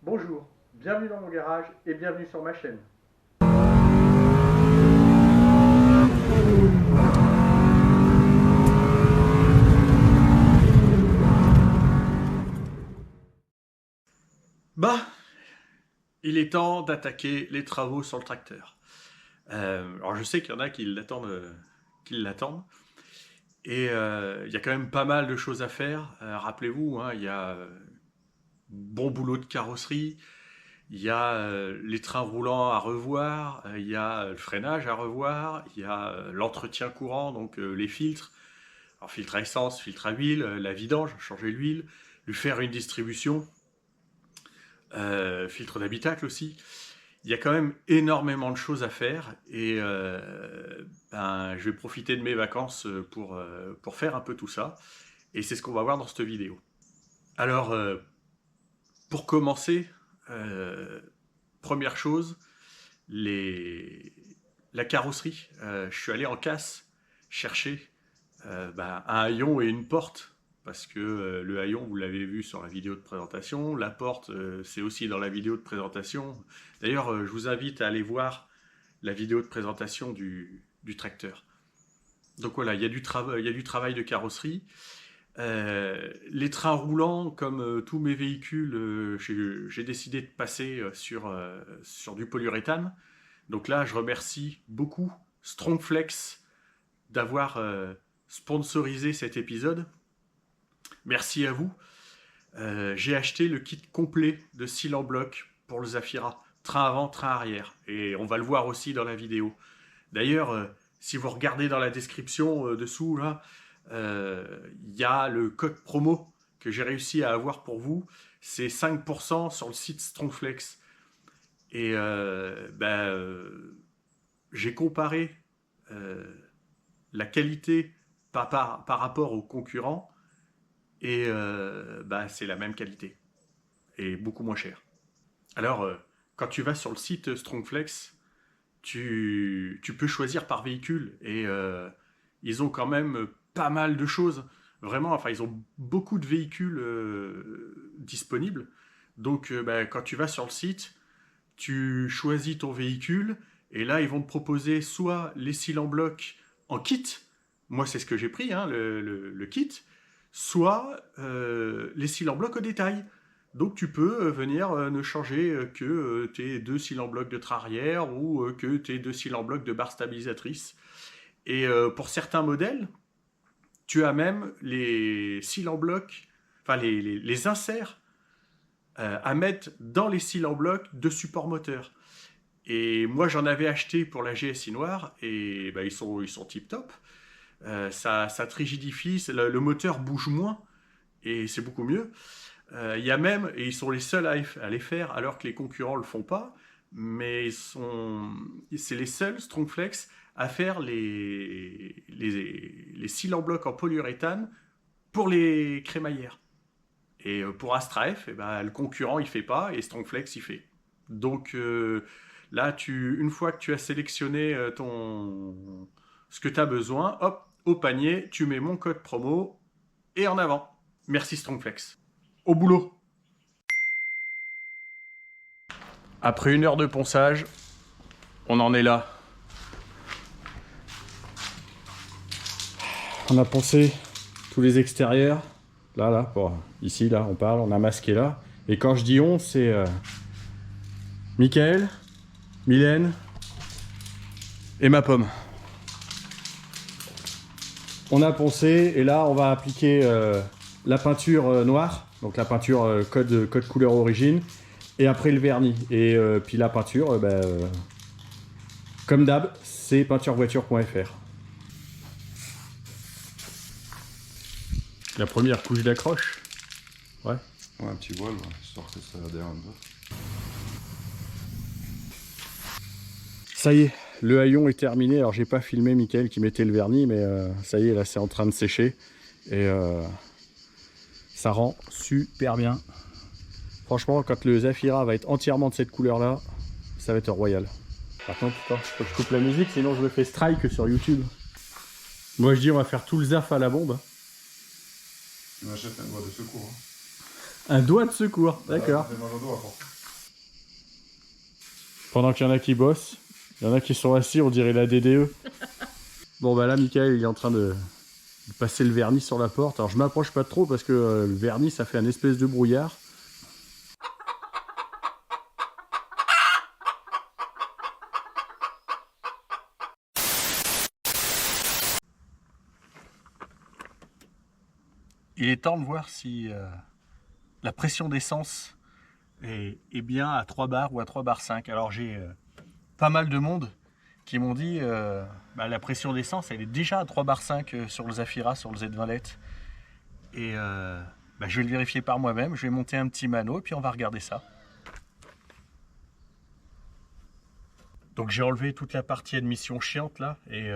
Bonjour, bienvenue dans mon garage et bienvenue sur ma chaîne. Il est temps d'attaquer les travaux sur le tracteur. Alors je sais qu'il y en a qui l'attendent. Et il y a quand même pas mal de choses à faire. Rappelez-vous, hein, il y a bon boulot de carrosserie, il y a les trains roulants à revoir, il y a le freinage à revoir, il y a l'entretien courant, donc les filtres. Alors filtre à essence, filtre à huile, la vidange, changer l'huile, lui faire une distribution, filtre d'habitacle aussi. Il y a quand même énormément de choses à faire et je vais profiter de mes vacances pour faire un peu tout ça. Et c'est ce qu'on va voir dans cette vidéo. Alors, pour commencer, première chose, la carrosserie. Je suis allé en casse chercher un haillon et une porte. Parce que le haillon, vous l'avez vu sur la vidéo de présentation. La porte, c'est aussi dans la vidéo de présentation. D'ailleurs, je vous invite à aller voir la vidéo de présentation du tracteur. Donc voilà, il y a du travail de carrosserie. Les trains roulants, comme tous mes véhicules, j'ai décidé de passer sur du polyuréthane. Donc là, je remercie beaucoup Strongflex d'avoir sponsorisé cet épisode. Merci à vous. J'ai acheté le kit complet de cils en bloc pour le Zafira. Train avant, train arrière. Et on va le voir aussi dans la vidéo. D'ailleurs, si vous regardez dans la description dessous, là, y a le code promo que j'ai réussi à avoir pour vous. C'est 5% sur le site Strongflex. Et j'ai comparé la qualité par rapport aux concurrents. Et c'est la même qualité et beaucoup moins cher. Alors, quand tu vas sur le site Strongflex, tu peux choisir par véhicule et ils ont quand même pas mal de choses. Vraiment, enfin, ils ont beaucoup de véhicules disponibles. Donc, quand tu vas sur le site, tu choisis ton véhicule et là, ils vont te proposer soit les cils en bloc en kit. Moi, c'est ce que j'ai pris, hein, le kit. Soit les cils en bloc au détail. Donc tu peux venir ne changer que tes 2 cils en bloc de train arrière ou que tes 2 cils en bloc de barre stabilisatrice. Et pour certains modèles, tu as même les cils en bloc, enfin les inserts à mettre dans les cils en bloc de support moteur. Et moi j'en avais acheté pour la GSI Noire et ils sont tip top. Ça te rigidifie, le moteur bouge moins et c'est beaucoup mieux. Il y a même, et ils sont les seuls à les faire alors que les concurrents ne le font pas, mais c'est les seuls Strongflex à faire les cils en bloc en polyuréthane pour les crémaillères. Et pour Astra F, le concurrent il fait pas et Strongflex il fait. Donc là, une fois que tu as sélectionné ce que tu as besoin, hop, au panier, tu mets mon code promo et en avant. Merci Strongflex. Au boulot. Après 1 heure de ponçage, on en est là. On a poncé tous les extérieurs. Là, ici, là, on parle, on a masqué là. Et quand je dis on, c'est Michael, Mylène et ma pomme. On a poncé et là, on va appliquer la peinture noire, donc la peinture code couleur origine, et après le vernis. Et puis la peinture, comme d'hab, c'est peinturevoiture.fr. La première couche d'accroche. Ouais, un petit voile, histoire que ça adhère un peu. Ça y est, le haillon est terminé. Alors j'ai pas filmé Michael qui mettait le vernis, mais ça y est, là c'est en train de sécher. Et ça rend super bien. Franchement, quand le Zafira va être entièrement de cette couleur-là, ça va être royal. Par contre, il faut que je coupe la musique, sinon je me fais strike sur YouTube. Moi je dis on va faire tout le Zaf à la bombe. On achète un doigt de secours. Un doigt de secours, d'accord. Ça fait mal au doigt, quoi. Pendant qu'il y en a qui bossent, il y en a qui sont assis, on dirait la DDE. Bon bah là, Michael, il est en train de passer le vernis sur la porte. Alors je m'approche pas trop parce que le vernis, ça fait un espèce de brouillard. Il est temps de voir si la pression d'essence est bien à 3 bars ou à 3 bars 5. Alors j'ai pas mal de monde qui m'ont dit la pression d'essence elle est déjà à 3 bars 5 sur le Zafira, sur le Z20 LED. Et je vais le vérifier par moi-même, je vais monter un petit mano et puis on va regarder ça. Donc j'ai enlevé toute la partie admission chiante là et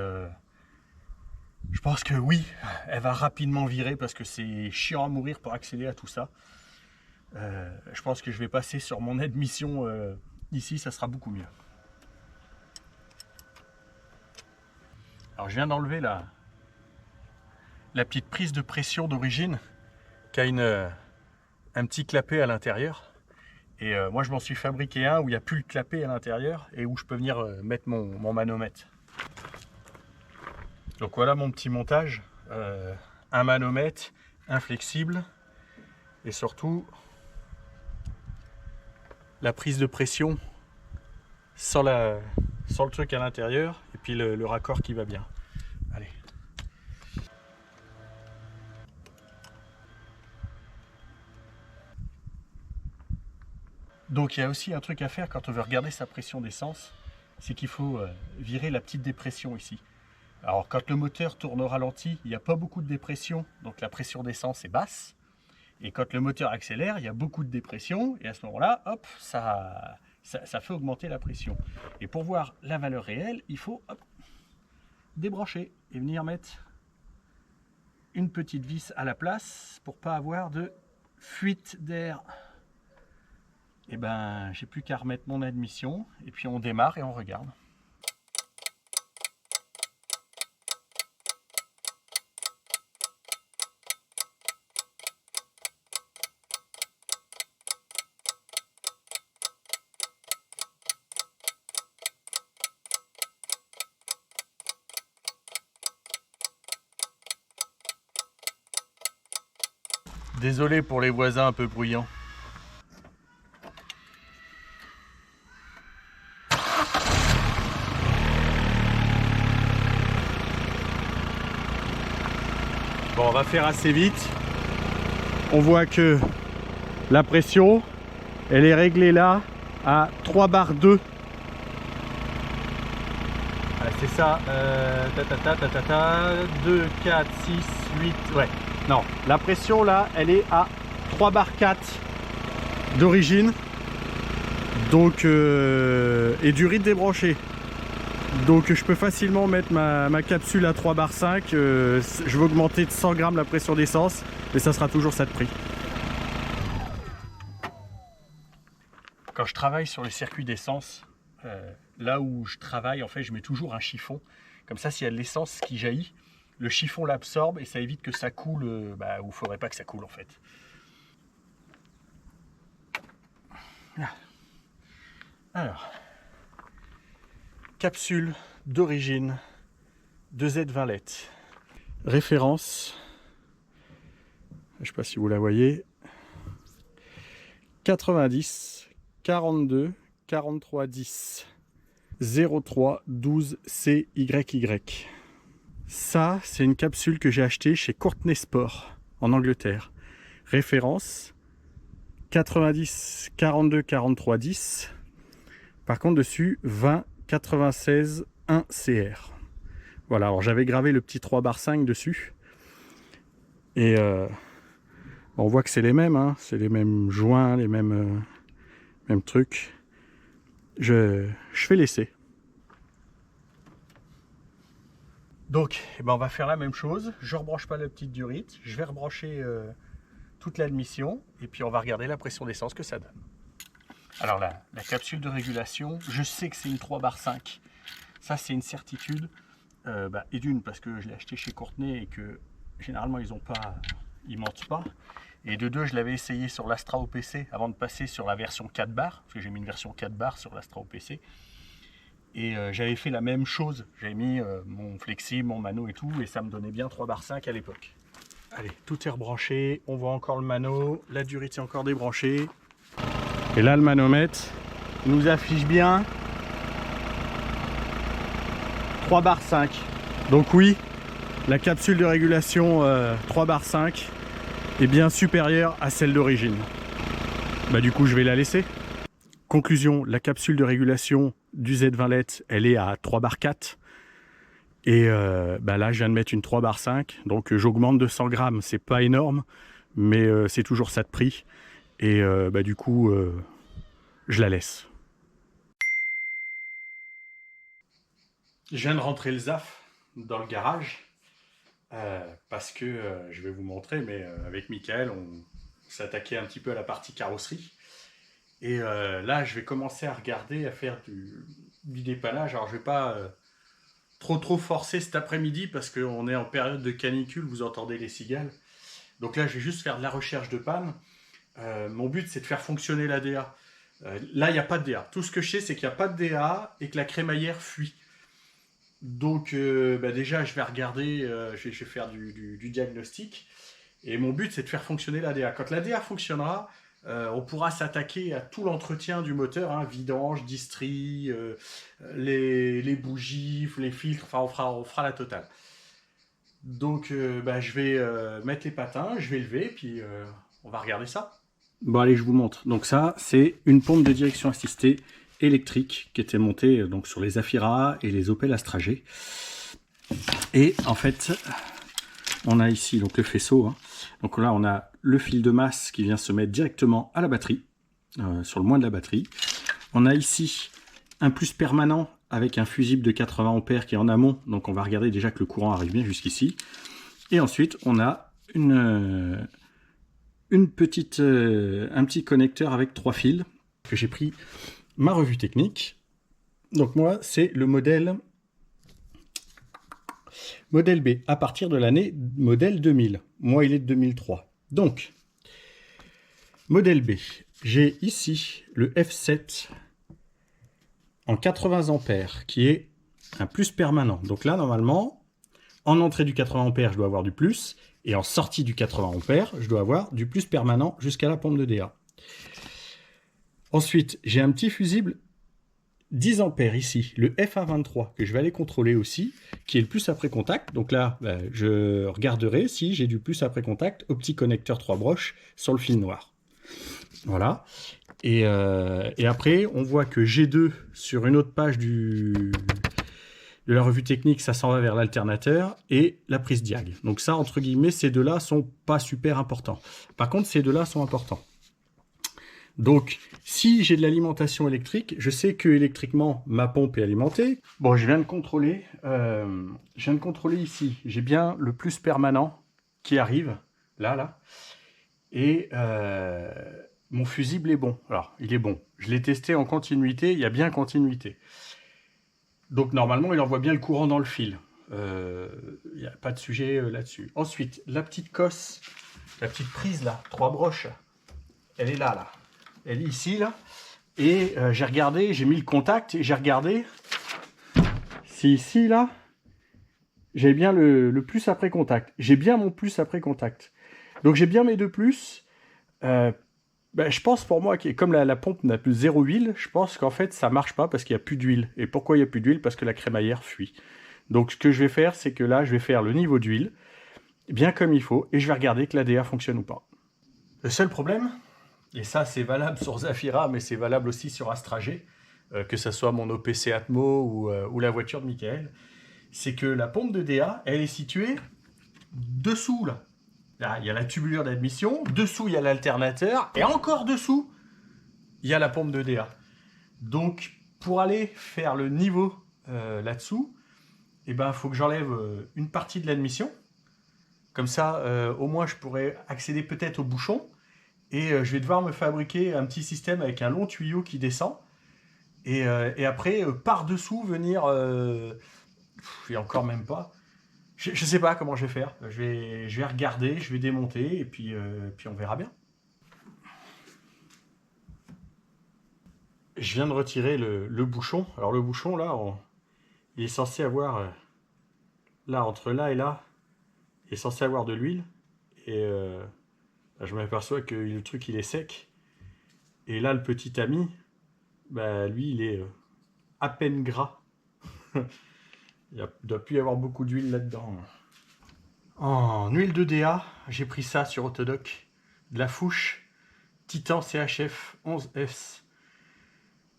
je pense que oui, elle va rapidement virer parce que c'est chiant à mourir pour accéder à tout ça. Je pense que je vais passer sur mon admission ici, ça sera beaucoup mieux. Alors je viens d'enlever la petite prise de pression d'origine qui a un petit clapet à l'intérieur. Et moi je m'en suis fabriqué un où il n'y a plus le clapet à l'intérieur et où je peux venir mettre mon manomètre. Donc voilà mon petit montage, un manomètre, un flexible et surtout la prise de pression sans le truc à l'intérieur et puis le raccord qui va bien. Allez. Donc il y a aussi un truc à faire quand on veut regarder sa pression d'essence, c'est qu'il faut virer la petite dépression ici. Alors quand le moteur tourne au ralenti, il n'y a pas beaucoup de dépression, donc la pression d'essence est basse. Et quand le moteur accélère, il y a beaucoup de dépression, et à ce moment-là, hop, ça fait augmenter la pression. Et pour voir la valeur réelle, il faut débrancher et venir mettre une petite vis à la place pour pas avoir de fuite d'air. Et ben, j'ai plus qu'à remettre mon admission, et puis on démarre et on regarde. Désolé pour les voisins un peu bruyants. Bon, on va faire assez vite. On voit que la pression, elle est réglée là à 3 bars 2. Voilà, c'est ça. 2, 4, 6, 8. Ouais. Non, la pression là, elle est à 3 bars 4 d'origine. Donc, et du rythme débranché. Donc je peux facilement mettre ma capsule à 3 bars 5. Je vais augmenter de 100 grammes la pression d'essence, mais ça sera toujours ça de prix. Quand je travaille sur les circuits d'essence, là où je travaille, en fait, je mets toujours un chiffon. Comme ça, s'il y a de l'essence qui jaillit, le chiffon l'absorbe et ça évite que ça coule où il ne faudrait pas que ça coule en fait. Alors, capsule d'origine de Z20 LED. Référence, je ne sais pas si vous la voyez, 90 42 43 10 03 12 CYY. Ça, c'est une capsule que j'ai achetée chez Courtenay Sport en Angleterre. Référence 90 42 43 10. Par contre, dessus 20 96 1 CR. Voilà, alors j'avais gravé le petit 3 bar 5 dessus. Et on voit que c'est les mêmes, hein, c'est les mêmes joints, les mêmes trucs. Je fais l'essai. Donc, on va faire la même chose. Je ne rebranche pas la petite durite. Je vais rebrancher toute l'admission. Et puis, on va regarder la pression d'essence que ça donne. Alors, la capsule de régulation, je sais que c'est une 3 bar 5. Ça, c'est une certitude. Et d'une, parce que je l'ai acheté chez Courtenay et que généralement, ils mentent pas. Et de deux, je l'avais essayé sur l'Astra OPC avant de passer sur la version 4 bars, parce que j'ai mis une version 4 bars sur l'Astra OPC. Et j'avais fait la même chose. J'avais mis mon flexi, mon mano et tout, et ça me donnait bien 3 bars 5 à l'époque. Allez, tout est rebranché, on voit encore le mano, la durite est encore débranchée. Et là, le manomètre nous affiche bien 3 bars 5. Donc oui, la capsule de régulation 3 bars 5 est bien supérieure à celle d'origine. Bah du coup, je vais la laisser. Conclusion, la capsule de régulation du Z20 LED, elle est à 3 bars 4. Et bah là, je viens de mettre une 3 bars 5. Donc j'augmente de 100 grammes. C'est pas énorme, mais c'est toujours ça de prix. Et bah du coup, je la laisse. Je viens de rentrer le ZAF dans le garage. Parce que je vais vous montrer, mais avec Michael, on s'attaquait un petit peu à la partie carrosserie. Et là, je vais commencer à regarder, à faire du dépannage. Alors, je ne vais pas trop forcer cet après-midi parce qu'on est en période de canicule, vous entendez les cigales. Donc là, je vais juste faire de la recherche de panne. Mon but, c'est de faire fonctionner la DA. Là, il n'y a pas de DA. Tout ce que je sais, c'est qu'il n'y a pas de DA et que la crémaillère fuit. Donc bah déjà, je vais regarder, je vais faire du diagnostic. Et mon but, c'est de faire fonctionner la DA. Quand la DA fonctionnera, on pourra s'attaquer à tout l'entretien du moteur, hein, vidange, distri, les bougies, les filtres, enfin on fera la totale. Donc bah, je vais mettre les patins, je vais lever, puis on va regarder ça. Bon allez, je vous montre. Donc ça, c'est une pompe de direction assistée électrique qui était montée donc sur les Zafira et les Opel Astra G. Et en fait, on a ici donc le faisceau, hein. Donc là, on a le fil de masse qui vient se mettre directement à la batterie, sur le moins de la batterie. On a ici un plus permanent avec un fusible de 80 ampères qui est en amont. Donc on va regarder déjà que le courant arrive bien jusqu'ici. Et ensuite, on a un petit connecteur avec 3 fils que j'ai pris ma revue technique. Donc moi, c'est le modèle B, à partir de l'année modèle 2000. Moi, il est de 2003. Donc, modèle B, j'ai ici le F7 en 80 ampères, qui est un plus permanent. Donc là, normalement, en entrée du 80 ampères, je dois avoir du plus, et en sortie du 80 ampères, je dois avoir du plus permanent jusqu'à la pompe de DA. Ensuite, j'ai un petit fusible 10 ampères ici, le FA23, que je vais aller contrôler aussi, qui est le plus après contact. Donc là, bah, je regarderai si j'ai du plus après contact au petit connecteur 3 broches sur le fil noir. Voilà. Et après, on voit que G2, sur une autre page de la revue technique, ça s'en va vers l'alternateur et la prise diag. Donc ça, entre guillemets, ces deux-là sont pas super importants. Par contre, ces deux-là sont importants. Donc, si j'ai de l'alimentation électrique, je sais que électriquement, ma pompe est alimentée. Bon, je viens de contrôler ici. J'ai bien le plus permanent qui arrive, là. Et mon fusible est bon. Alors, il est bon. Je l'ai testé en continuité, il y a bien continuité. Donc, normalement, il envoie bien le courant dans le fil. Il n'y a pas de sujet là-dessus. Ensuite, la petite cosse, la petite prise, là, 3 broches, elle est là. Elle est ici, là. Et j'ai regardé, j'ai mis le contact et j'ai regardé si ici, là, j'ai bien le plus après contact. J'ai bien mon plus après contact. Donc j'ai bien mes deux plus. Je pense pour moi, comme la pompe n'a plus 0 huile, je pense qu'en fait ça marche pas parce qu'il n'y a plus d'huile. Et pourquoi il n'y a plus d'huile? Parce que la crémaillère fuit. Donc ce que je vais faire, c'est que là, je vais faire le niveau d'huile, bien comme il faut, et je vais regarder que l'ADA fonctionne ou pas. Le seul problème, et ça c'est valable sur Zafira, mais c'est valable aussi sur Astra G, que ce soit mon OPC Atmo ou la voiture de Michael, c'est que la pompe de DA, elle est située dessous, là. Là, il y a la tubulure d'admission, dessous il y a l'alternateur, et encore dessous, il y a la pompe de DA. Donc, pour aller faire le niveau là-dessous, il faut que j'enlève une partie de l'admission. Comme ça, au moins, je pourrais accéder peut-être au bouchon. Et je vais devoir me fabriquer un petit système avec un long tuyau qui descend. Et après, par-dessous, venir... et encore même pas. Je sais pas comment je vais faire. Je vais regarder, je vais démonter et puis on verra bien. Je viens de retirer le bouchon. Alors le bouchon là, il est censé avoir là entre là et là, il est censé avoir de l'huile et là, je m'aperçois que le truc il est sec. Et là le petit ami, bah lui il est à peine gras. Il ne doit plus y avoir beaucoup d'huile là-dedans. En huile de DA, j'ai pris ça sur Autodoc. De la Fouche Titan CHF 11S.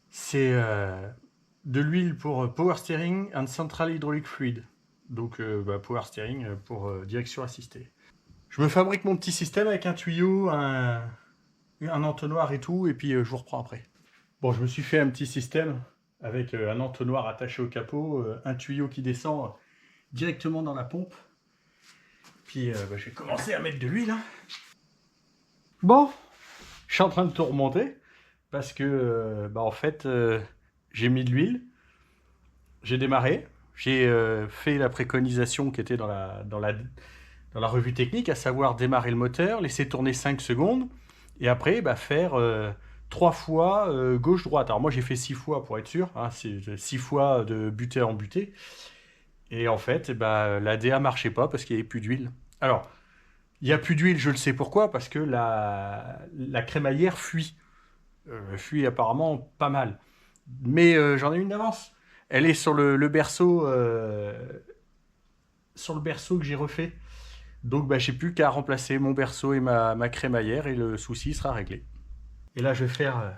C'est de l'huile pour Power Steering and Central Hydraulic Fluid. Donc Power Steering pour direction assistée. Je me fabrique mon petit système avec un tuyau, un entonnoir et tout, et puis je vous reprends après. Bon, je me suis fait un petit système avec un entonnoir attaché au capot, un tuyau qui descend directement dans la pompe. Puis je vais commencer à mettre de l'huile. Bon, je suis en train de tout remonter parce que en fait j'ai mis de l'huile, j'ai démarré, j'ai fait la préconisation qui était dans la revue technique, à savoir démarrer le moteur, laisser tourner 5 secondes et après faire 3 fois gauche-droite. Alors moi j'ai fait 6 fois pour être sûr, hein, c'est 6 fois de butée en butée. Et en fait, la DA marchait pas parce qu'il n'y avait plus d'huile. Alors, il n'y a plus d'huile, je le sais pourquoi, parce que la crémaillère fuit. Fuit apparemment pas mal. Mais j'en ai une d'avance. Elle est sur le berceau que j'ai refait. Donc j'ai plus qu'à remplacer mon berceau et ma crémaillère et le souci sera réglé. Et là, je vais faire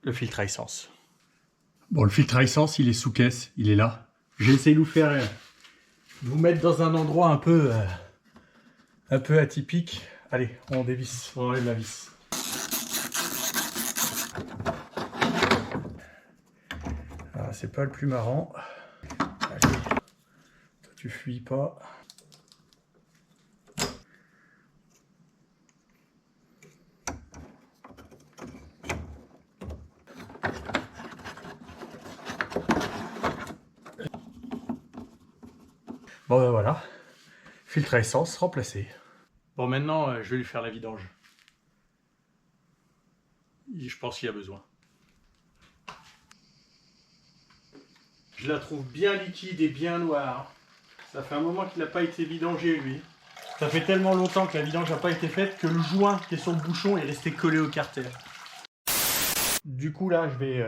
le filtre à essence. Bon, le filtre à essence, il est sous caisse, il est là. J'ai essayé de vous mettre dans un endroit un peu atypique. Allez, on dévisse, on enlève la vis. Ah, c'est pas le plus marrant. Allez, toi tu fuis pas. Bon voilà, filtre à essence remplacé. Bon maintenant je vais lui faire la vidange. Je pense qu'il y a besoin. Je la trouve bien liquide et bien noire. Ça fait un moment qu'il n'a pas été vidangé lui. Ça fait tellement longtemps que la vidange n'a pas été faite que le joint qui est sur le bouchon est resté collé au carter. Du coup là je vais,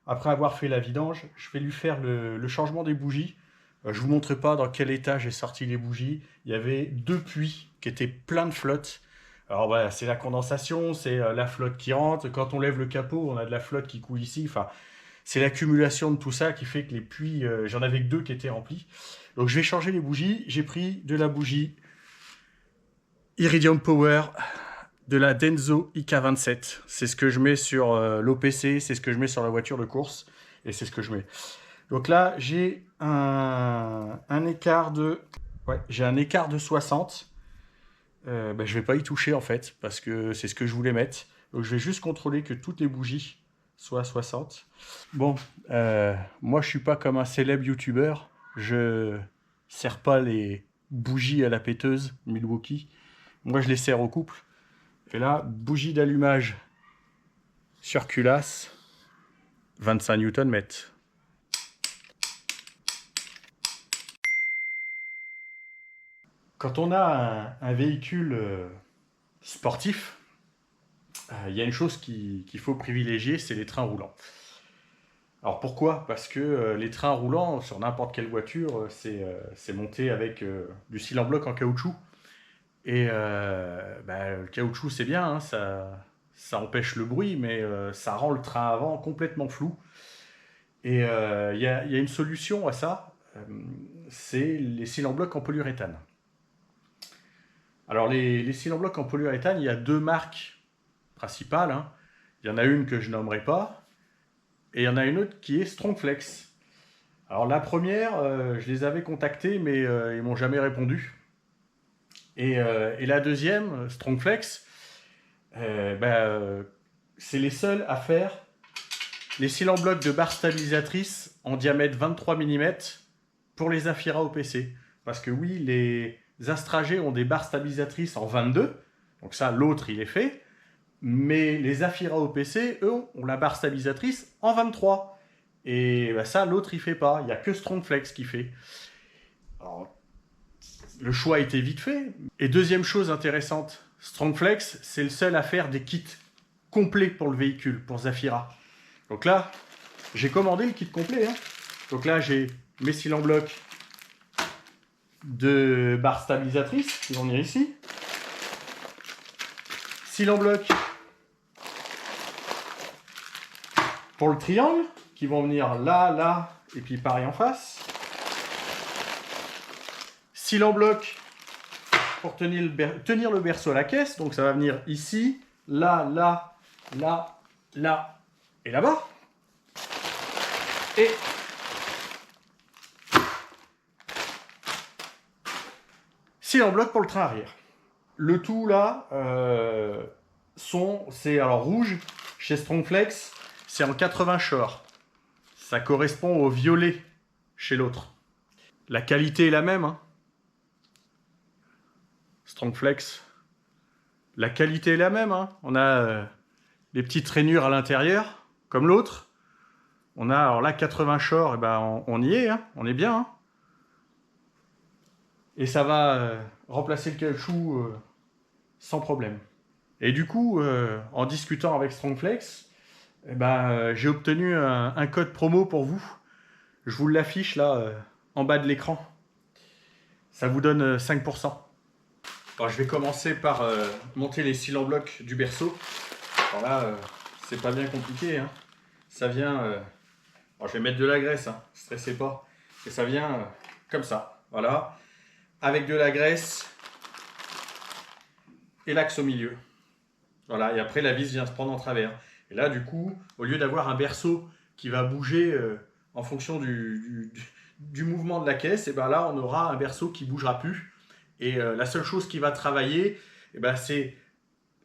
après avoir fait la vidange, je vais lui faire le changement des bougies. Je ne vous montrerai pas dans quel état j'ai sorti les bougies. Il y avait 2 puits qui étaient pleins de flotte. Alors voilà, c'est la condensation, c'est la flotte qui rentre. Quand on lève le capot, on a de la flotte qui coule ici. Enfin, c'est l'accumulation de tout ça qui fait que les puits, j'en avais que 2 qui étaient remplis. Donc je vais changer les bougies. J'ai pris de la bougie Iridium Power de la Denso IK27. C'est ce que je mets sur l'OPC, c'est ce que je mets sur la voiture de course et c'est ce que je mets. Donc là, j'ai un écart de... Ouais, j'ai un écart de 60. Je vais pas y toucher en fait, parce que c'est ce que je voulais mettre. Donc je vais juste contrôler que toutes les bougies soient à 60. Bon, moi je suis pas comme un célèbre youtubeur. Je sers pas les bougies à la péteuse Milwaukee. Moi je les sers au couple. Et là, bougie d'allumage sur culasse, 25 Nm. Quand on a un véhicule sportif, il y a une chose qu'il faut privilégier, c'est les trains roulants. Alors pourquoi? Parce que les trains roulants, sur n'importe quelle voiture, c'est monté avec du cyle en bloc en caoutchouc. Et le caoutchouc, c'est bien, hein, ça empêche le bruit, mais ça rend le train avant complètement flou. Et il y a une solution à ça, c'est les cylindres en bloc en polyuréthane. Alors les cylindres en bloc en polyuréthane, il y a 2 marques principales. Hein. Il y en a une que je nommerai pas, et il y en a une autre qui est Strongflex. Alors la première, je les avais contactés, mais ils m'ont jamais répondu. Et la deuxième, Strongflex, c'est les seuls à faire les cylindres en bloc de barre stabilisatrice en diamètre 23 mm pour les Zafira OPC. Parce que oui, les Astragés ont des barres stabilisatrices en 22. Donc ça, l'autre, il est fait. Mais les Zafira OPC, eux, ont la barre stabilisatrice en 23. Et bah, ça, l'autre, il fait pas. Il n'y a que Strongflex qui fait. Alors, le choix a été vite fait. Et deuxième chose intéressante, Strongflex, c'est le seul à faire des kits complets pour le véhicule, pour Zafira. Donc là, j'ai commandé le kit complet. Hein. Donc là, j'ai mes cils en bloc de barres stabilisatrices qui vont venir ici. Cils en bloc pour le triangle qui vont venir là, là et puis pareil en face. Cils en bloc pour tenir le berceau à la caisse. Donc ça va venir ici, là, là, là, là et là-bas. Et cils en bloc pour le train arrière. Le tout là, c'est alors rouge chez Strongflex, c'est en 80 short. Ça correspond au violet chez l'autre. La qualité est la même. Hein. Strongflex, la qualité est la même. Hein. On a les petites rainures à l'intérieur, comme l'autre. On a alors là 80 short, et ben on y est, hein. On est bien. Hein. Et ça va remplacer le caoutchouc sans problème. Et du coup, en discutant avec Strongflex, eh ben, j'ai obtenu un code promo pour vous. Je vous l'affiche là, en bas de l'écran. Ça vous donne 5%. Alors, je vais commencer par monter les cils en bloc du berceau. Alors là, c'est pas bien compliqué. Hein. Ça vient... Alors, je vais mettre de la graisse, hein. Stressez pas. Et ça vient comme ça. Voilà. Avec de la graisse et l'axe au milieu. Voilà, et après la vis vient se prendre en travers. Et là, du coup, au lieu d'avoir un berceau qui va bouger en fonction du mouvement de la caisse, et ben là, on aura un berceau qui ne bougera plus. Et la seule chose qui va travailler, et ben, c'est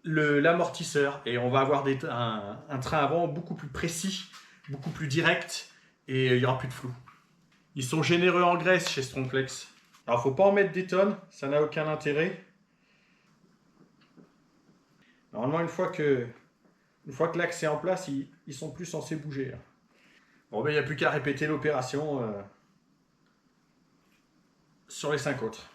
l'amortisseur. Et on va avoir un train avant beaucoup plus précis, beaucoup plus direct, et il n'y aura plus de flou. Ils sont généreux en graisse chez Strongflex. Alors, il ne faut pas en mettre des tonnes, ça n'a aucun intérêt. Normalement, une fois que l'axe est en place, ils sont plus censés bouger. Bon, ben, il n'y a plus qu'à répéter l'opération sur les 5 autres.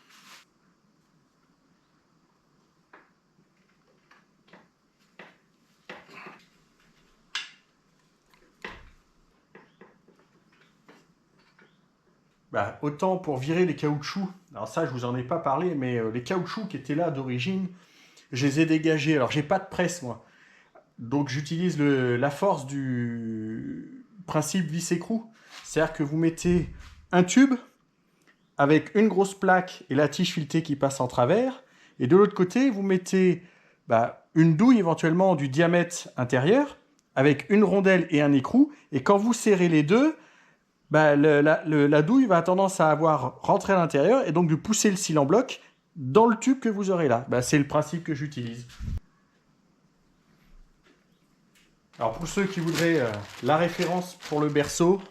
Bah, autant pour virer les caoutchoucs, alors ça je vous en ai pas parlé, mais les caoutchoucs qui étaient là d'origine, je les ai dégagés. Alors j'ai pas de presse moi, donc j'utilise la force du principe vis-écrou. C'est-à-dire que vous mettez un tube avec une grosse plaque et la tige filetée qui passe en travers, et de l'autre côté vous mettez une douille éventuellement du diamètre intérieur, avec une rondelle et un écrou, et quand vous serrez les deux, la douille va tendance à avoir rentré à l'intérieur et donc de pousser le cil en bloc dans le tube que vous aurez là. C'est le principe que j'utilise. Alors pour ceux qui voudraient la référence pour le berceau,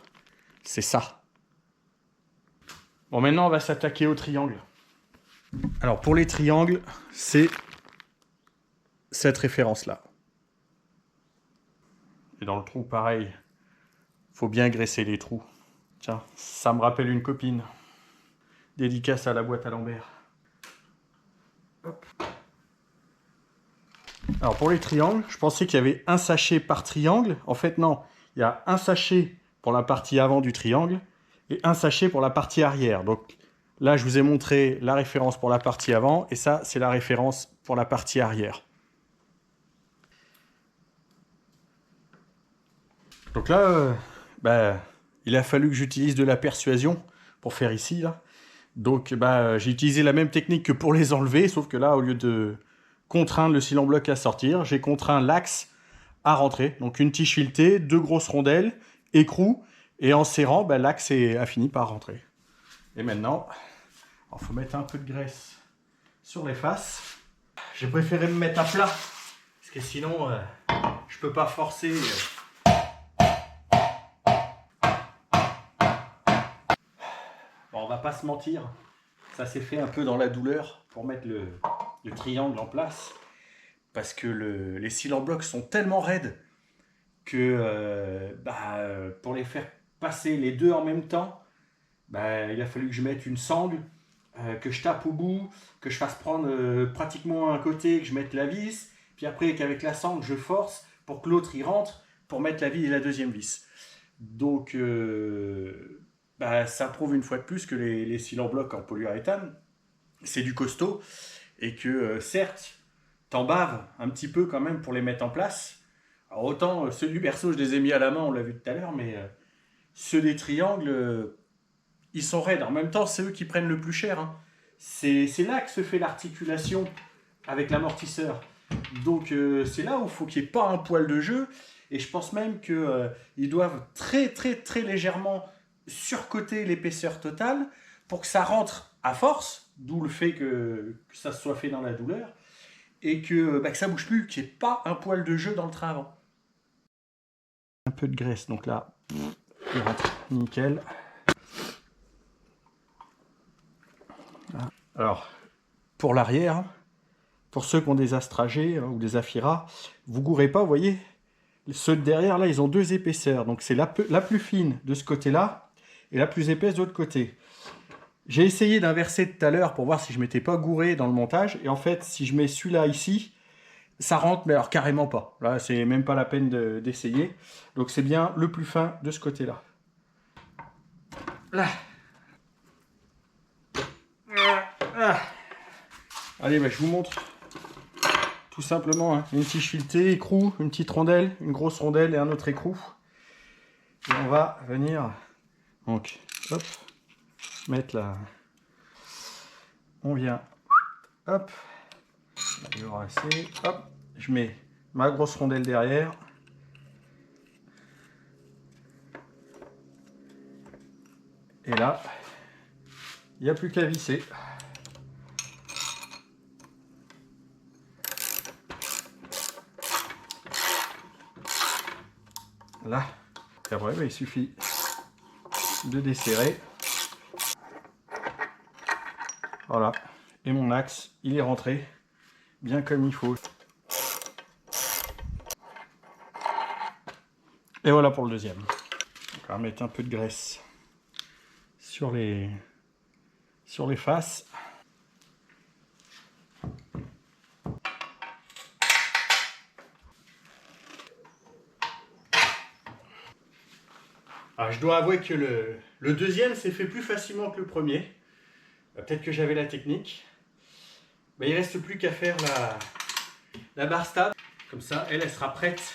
c'est ça. Bon, maintenant on va s'attaquer aux triangles. Alors pour les triangles, c'est cette référence-là. Et dans le trou, pareil, faut bien graisser les trous. Tiens, ça me rappelle une copine. Dédicace à la boîte à Lambert. Hop. Alors pour les triangles, je pensais qu'il y avait un sachet par triangle. En fait non, il y a un sachet pour la partie avant du triangle et un sachet pour la partie arrière. Donc là, je vous ai montré la référence pour la partie avant et ça, c'est la référence pour la partie arrière. Donc là, il a fallu que j'utilise de la persuasion pour faire ici, là. Donc, j'ai utilisé la même technique que pour les enlever, sauf que là, au lieu de contraindre le cil en bloc à sortir, j'ai contraint l'axe à rentrer. Donc, une tige filetée, 2 grosses rondelles, écrou, et en serrant, l'axe a fini par rentrer. Et maintenant, il faut mettre un peu de graisse sur les faces. J'ai préféré me mettre à plat, parce que sinon, je peux pas forcer... va pas se mentir, ça s'est fait un peu dans la douleur pour mettre le triangle en place. Parce que les cils en bloc sont tellement raides que pour les faire passer les deux en même temps, il a fallu que je mette une sangle, que je tape au bout, que je fasse prendre pratiquement un côté, que je mette la vis, puis après qu'avec la sangle je force pour que l'autre y rentre pour mettre la vis et la deuxième vis. Donc ça prouve une fois de plus que les cils en bloc en polyuréthane, c'est du costaud et que certes, t'en baves un petit peu quand même pour les mettre en place. Alors autant ceux du berceau, je les ai mis à la main, on l'a vu tout à l'heure, mais ceux des triangles, ils sont raides. En même temps, c'est eux qui prennent le plus cher. Hein. C'est là que se fait l'articulation avec l'amortisseur. Donc c'est là où il faut qu'il n'y ait pas un poil de jeu. Et je pense même qu'ils doivent très très très légèrement surcoter l'épaisseur totale pour que ça rentre à force, d'où le fait que ça soit fait dans la douleur, et que ça bouge plus, qu'il n'y ait pas un poil de jeu dans le train avant. Un peu de graisse, donc là, il rentre nickel. Alors, pour l'arrière, pour ceux qui ont des astragés ou des Afira, vous gourrez pas, vous voyez, ceux de derrière, là, ils ont deux épaisseurs. Donc, c'est la plus fine de ce côté-là et la plus épaisse de l'autre côté. J'ai essayé d'inverser tout à l'heure pour voir si je m'étais pas gouré dans le montage. Et en fait, si je mets celui-là ici, ça rentre, mais alors carrément pas. Là, c'est même pas la peine d'essayer. Donc, c'est bien le plus fin de ce côté-là. Là. Allez, je vous montre. Tout simplement, hein. Une tige filetée, écrou, une petite rondelle, une grosse rondelle et un autre écrou. Et on va venir, donc, hop, mettre là. On vient, hop, hop, je mets ma grosse rondelle derrière. Et là, il n'y a plus qu'à visser. Là, et après, il suffit de desserrer. Voilà, et mon axe, il est rentré bien comme il faut. Et voilà pour le deuxième. Donc, on va mettre un peu de graisse sur les faces. Alors, je dois avouer que le deuxième s'est fait plus facilement que le premier. Peut-être que j'avais la technique. Mais il ne reste plus qu'à faire la barre stable. Comme ça, elle sera prête.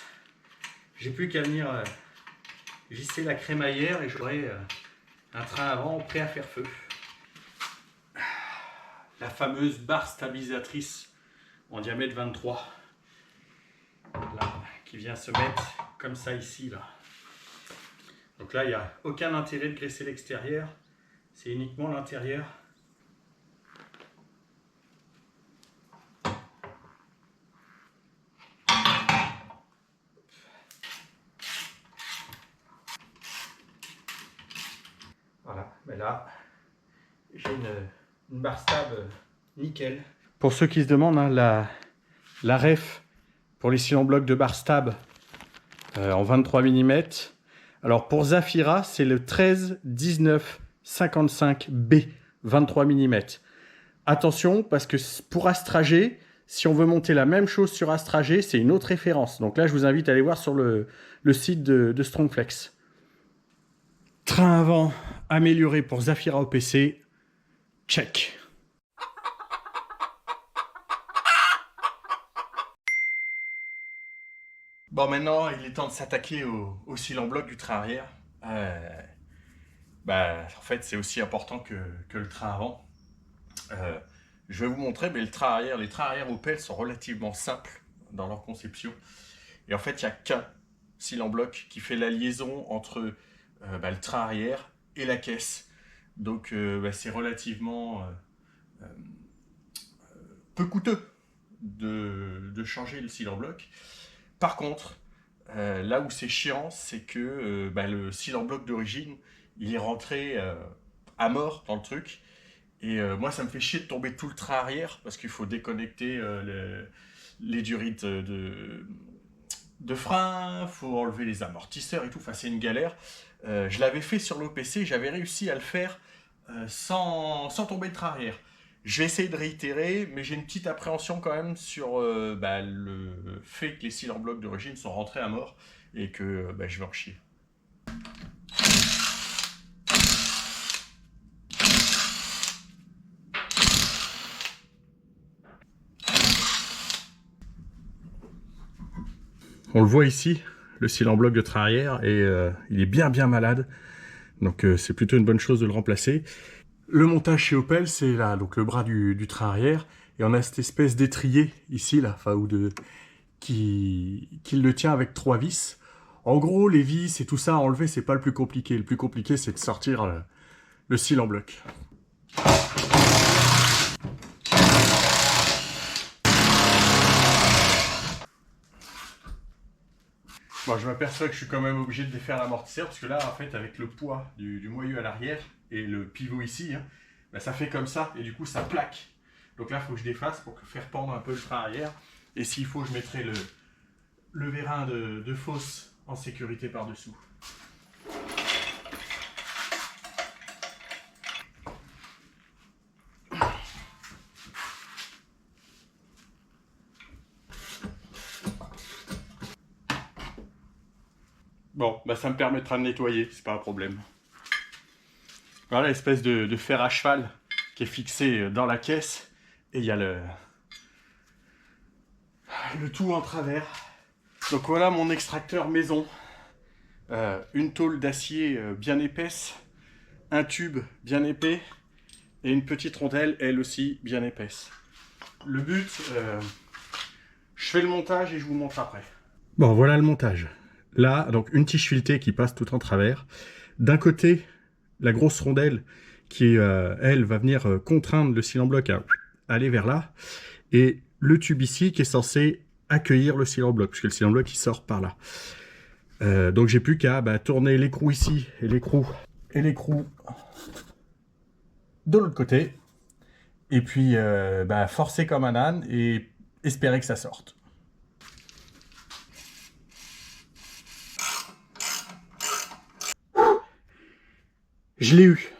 J'ai plus qu'à venir visser la crémaillère et j'aurai un train avant prêt à faire feu. La fameuse barre stabilisatrice en diamètre 23. Là, qui vient se mettre comme ça ici. Là. Donc là, il n'y a aucun intérêt de graisser l'extérieur. C'est uniquement l'intérieur. Voilà, mais là, j'ai une barre stable nickel. Pour ceux qui se demandent, hein, la ref pour les cils en bloc de barre stable en 23 mm. Alors pour Zafira, c'est le 13 19 55 B, 23 mm. Attention, parce que pour Astragé, si on veut monter la même chose sur Astragé, c'est une autre référence. Donc là, je vous invite à aller voir sur le site de Strongflex. Train avant amélioré pour Zafira OPC, check. Bon, maintenant, il est temps de s'attaquer au cils en bloc du train arrière. En fait, c'est aussi important que le train avant. Je vais vous montrer, mais les trains arrière Opel sont relativement simples dans leur conception. Et en fait, il n'y a qu'un cil en bloc qui fait la liaison entre le train arrière et la caisse. Donc, c'est relativement peu coûteux de changer le cil en bloc. Par contre, là où c'est chiant, c'est que le cil en bloc d'origine, il est rentré à mort dans le truc. Et moi, ça me fait chier de tomber tout le train arrière parce qu'il faut déconnecter les durites de frein, faut enlever les amortisseurs et tout. Enfin, c'est une galère. Je l'avais fait sur l'OPC, j'avais réussi à le faire sans tomber le train arrière. Je vais essayer de réitérer, mais j'ai une petite appréhension quand même sur le fait que les cylindres blocs d'origine sont rentrés à mort et que je vais en chier. On le voit ici, le cylindre bloc de train arrière, et il est bien malade. Donc c'est plutôt une bonne chose de le remplacer. Le montage chez Opel, c'est là, donc le bras du train arrière, et on a cette espèce d'étrier ici, là, enfin, qui le tient avec 3 vis. En gros, les vis et tout ça à enlever, c'est pas le plus compliqué. Le plus compliqué, c'est de sortir le cylindre bloc. Bon, je m'aperçois que je suis quand même obligé de défaire l'amortisseur parce que là, en fait, avec le poids du moyeu à l'arrière et le pivot ici, ça fait comme ça et du coup, ça plaque. Donc là, il faut que je défasse pour faire pendre un peu le train arrière. Et s'il faut, je mettrai le vérin de fosse en sécurité par-dessous. Bon, ça me permettra de nettoyer, c'est pas un problème. Voilà l'espèce de fer à cheval qui est fixé dans la caisse. Et il y a le tout en travers. Donc voilà mon extracteur maison. Une tôle d'acier bien épaisse, un tube bien épais et une petite rondelle, elle aussi bien épaisse. Le but, je fais le montage et je vous montre après. Bon, voilà le montage. Là, donc une tige filetée qui passe tout en travers. D'un côté, la grosse rondelle qui, elle, va venir contraindre le cylindre bloc à aller vers là. Et le tube ici qui est censé accueillir le cylindre bloc, puisque le cylindre bloc il sort par là. Donc j'ai plus qu'à tourner l'écrou ici et l'écrou de l'autre côté. Et puis forcer comme un âne et espérer que ça sorte. Je l'ai eu.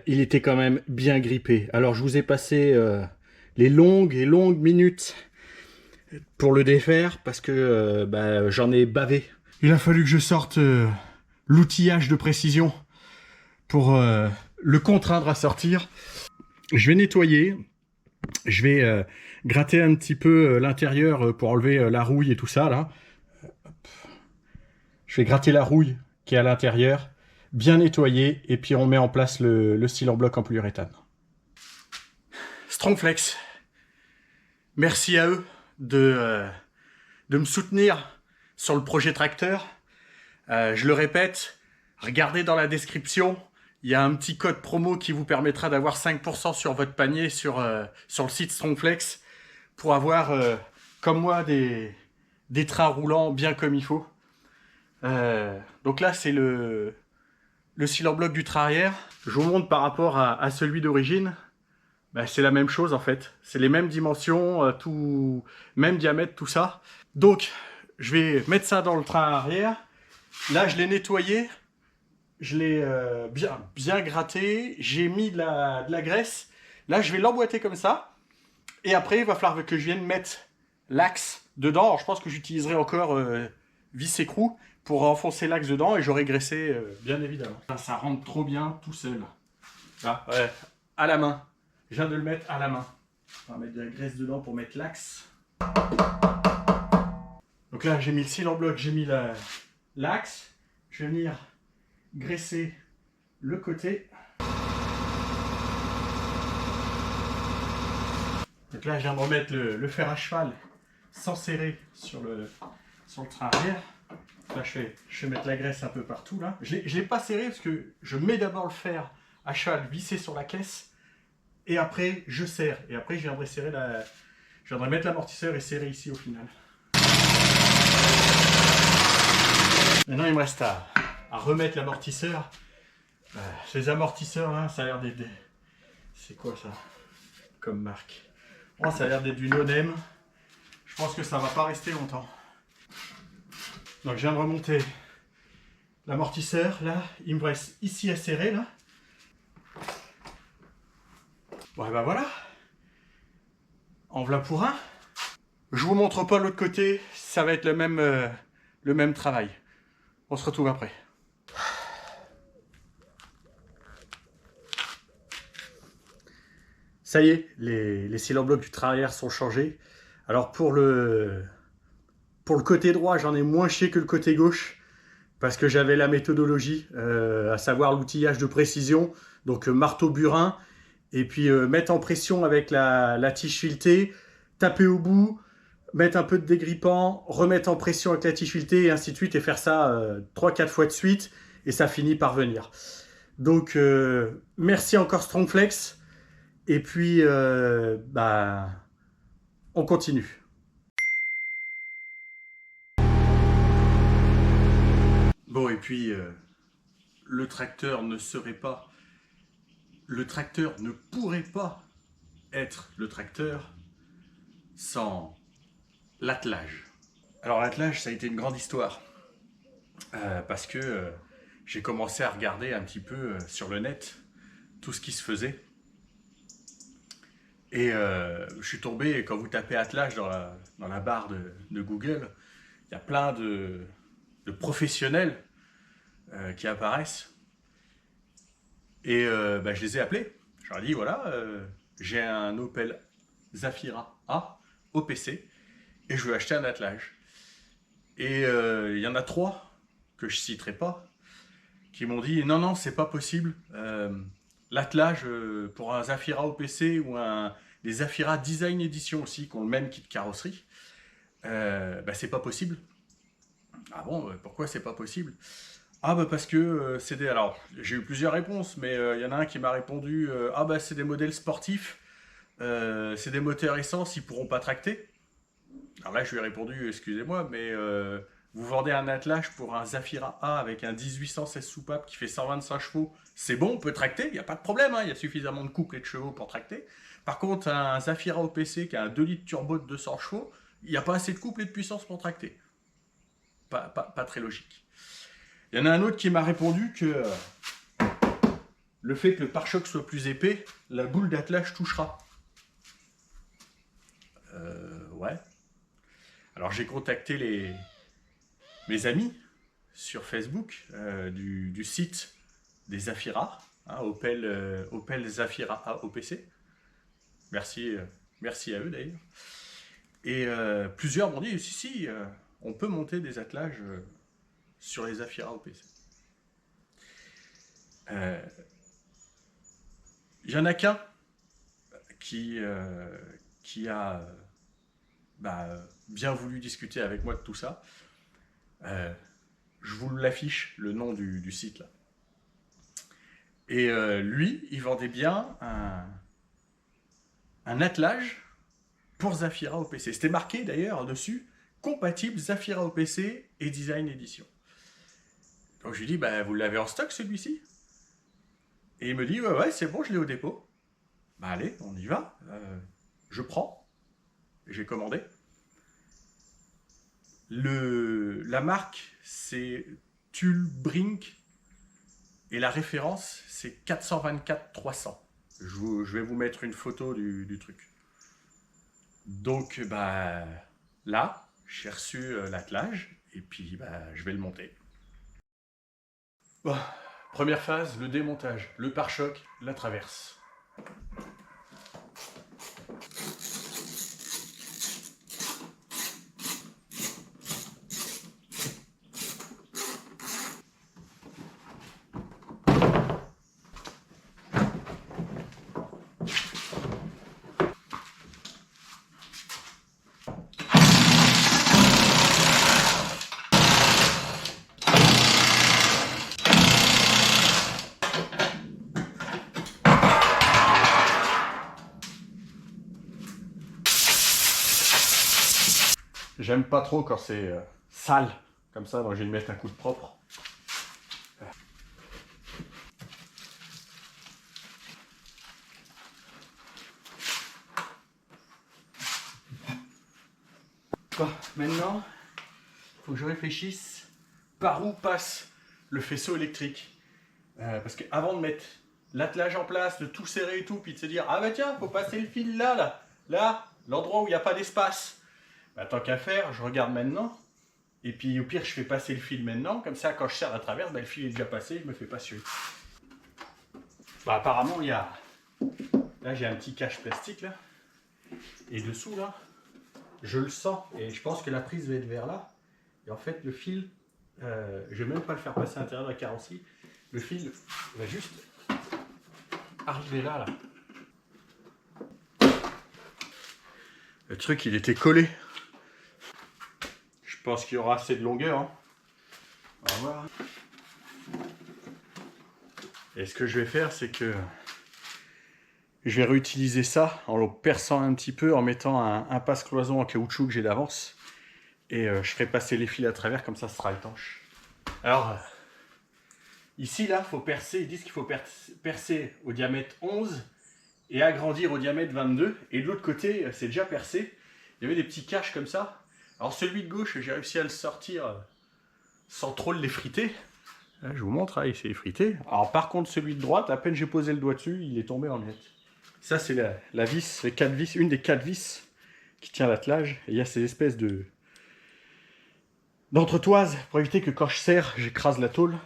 Il était quand même bien grippé. Alors je vous ai passé les longues minutes pour le défaire parce que j'en ai bavé. Il a fallu que je sorte l'outillage de précision pour le contraindre à sortir. Je vais nettoyer. Je vais gratter un petit peu l'intérieur pour enlever la rouille et tout ça là. Je vais gratter la rouille qui est à l'intérieur. Bien nettoyé, et puis on met en place le cylindre bloc en polyuréthane. Strongflex, merci à eux de me soutenir sur le projet tracteur. Je le répète, regardez dans la description, il y a un petit code promo qui vous permettra d'avoir 5% sur votre panier sur le site Strongflex pour avoir, comme moi, des trains roulants bien comme il faut. Donc là, c'est le cylindre bloc du train arrière. Je vous montre par rapport à celui d'origine. C'est la même chose en fait. C'est les mêmes dimensions, même diamètre, tout ça. Donc, je vais mettre ça dans le train arrière. Là, je l'ai nettoyé. Je l'ai bien gratté. J'ai mis de la graisse. Là, je vais l'emboîter comme ça. Et après, il va falloir que je vienne mettre l'axe dedans. Alors, je pense que j'utiliserai encore vis écrou pour enfoncer l'axe dedans et j'aurai graissé bien évidemment. Ça rentre trop bien tout seul. Là, ouais, à la main. Je viens de le mettre à la main. On va mettre de la graisse dedans pour mettre l'axe. Donc là, j'ai mis le cylindre bloc, j'ai mis l'axe. Je vais venir graisser le côté. Donc là, je viens de remettre le fer à cheval sans serrer sur le train arrière. Là, je vais mettre la graisse un peu partout. Là. Je ne l'ai pas serré parce que je mets d'abord le fer à cheval vissé sur la caisse et après je serre. Et après, je viendrai mettre l'amortisseur et serrer ici au final. Maintenant, il me reste à remettre l'amortisseur Ces amortisseurs là, ça a l'air d'être des... C'est quoi ça comme marque? Oh, ça a l'air d'être du no-name. Je pense que ça va pas rester longtemps. Donc je viens de remonter l'amortisseur là. Il me reste ici à serrer là. Bon et ben voilà. En voilà pour un. Je vous montre pas l'autre côté. Ça va être le même travail. On se retrouve après. Ça y est, les cylindres blocs du travers sont changés. Alors pour le côté droit, j'en ai moins chié que le côté gauche parce que j'avais la méthodologie, à savoir l'outillage de précision, donc marteau burin, et puis mettre en pression avec la tige filetée, taper au bout, mettre un peu de dégrippant, remettre en pression avec la tige filetée et ainsi de suite, et faire ça 3-4 fois de suite, et ça finit par venir. Donc merci encore Strongflex. Et puis, on continue. Bon, et puis, le tracteur ne pourrait pas être le tracteur sans l'attelage. Alors, l'attelage, ça a été une grande histoire. Parce que j'ai commencé à regarder un petit peu sur le net tout ce qui se faisait. Et je suis tombé, quand vous tapez attelage dans la barre de Google, il y a plein de professionnels qui apparaissent. Et je les ai appelés. Je leur ai dit, voilà, j'ai un Opel Zafira A OPC et je veux acheter un attelage. Et il y en a 3 que je ne citerai pas qui m'ont dit, non, c'est pas possible. L'attelage pour un Zafira OPC ou des Zafira Design Edition aussi, qui ont le même kit carrosserie, c'est pas possible. Ah bon, pourquoi c'est pas possible? Ah parce que c'est des... Alors, j'ai eu plusieurs réponses, mais il y en a un qui m'a répondu c'est des modèles sportifs, c'est des moteurs essence, ils pourront pas tracter. Alors là, je lui ai répondu, excusez-moi, mais vous vendez un attelage pour un Zafira A avec un 1816 soupape qui fait 125 chevaux, c'est bon, on peut tracter, il n'y a pas de problème, il y a suffisamment de couple et de chevaux pour tracter. Par contre, un Zafira OPC qui a un 2 litres turbo de 200 chevaux, il n'y a pas assez de couple et de puissance pour tracter. Pas très logique. Il y en a un autre qui m'a répondu que le fait que le pare-choc soit plus épais, la boule d'attelage touchera. Ouais. Alors j'ai contacté mes amis sur Facebook du site des Zafira, Opel Zafira A OPC. Merci à eux d'ailleurs. Et plusieurs m'ont dit, si, on peut monter des attelages sur les Zafira OPC. Il n'y en a qu'un qui a bien voulu discuter avec moi de tout ça. Je vous l'affiche, le nom du site là. Et lui, il vendait bien un attelage pour Zafira OPC. C'était marqué d'ailleurs dessus, compatible Zafira OPC et Design Edition. Donc je lui dis, vous l'avez en stock celui-ci? Et il me dit, ouais, c'est bon, je l'ai au dépôt. Allez, on y va. Je prends. J'ai commandé. La marque, c'est Tulbrink. Et la référence, c'est 424-300. Je vais vous mettre une photo du truc. Donc, là, j'ai reçu l'attelage. Et puis, je vais le monter. Bon, première phase, le démontage. Le pare-choc, la traverse. J'aime pas trop quand c'est sale, comme ça, donc je vais lui mettre un coup de propre. Maintenant, il faut que je réfléchisse par où passe le faisceau électrique. Parce qu'avant de mettre l'attelage en place, de tout serrer et tout, puis de se dire, ah bah tiens, faut passer le fil là, l'endroit où il n'y a pas d'espace. Bah, tant qu'à faire, je regarde maintenant, et puis au pire, je fais passer le fil maintenant, comme ça, quand je serre à travers, bah, le fil est déjà passé, je me fais pas suer. Bah, apparemment, il y a... Là, j'ai un petit cache plastique, là, et dessous, là, je le sens, et je pense que la prise va être vers là, et en fait, le fil, je vais même pas le faire passer à l'intérieur de la carrosserie, le fil va juste arriver là. Le truc, il était collé. Je pense qu'il y aura assez de longueur. Hein. On va voir. Et ce que je vais faire, c'est que je vais réutiliser ça en le perçant un petit peu, en mettant un passe-cloison en caoutchouc que j'ai d'avance. Et je ferai passer les fils à travers, comme ça sera étanche. Alors, ici, là, faut percer. Ils disent qu'il faut percer au diamètre 11 et agrandir au diamètre 22. Et de l'autre côté, c'est déjà percé. Il y avait des petits caches comme ça. Alors celui de gauche, j'ai réussi à le sortir sans trop l'effriter. Là, je vous montre, il s'est effrité. Alors par contre, celui de droite, à peine j'ai posé le doigt dessus, il est tombé en miettes. Ça, c'est la vis, les 4 vis, une des 4 vis qui tient l'attelage. Et il y a ces espèces d'entretoises pour éviter que quand je serre, j'écrase la tôle.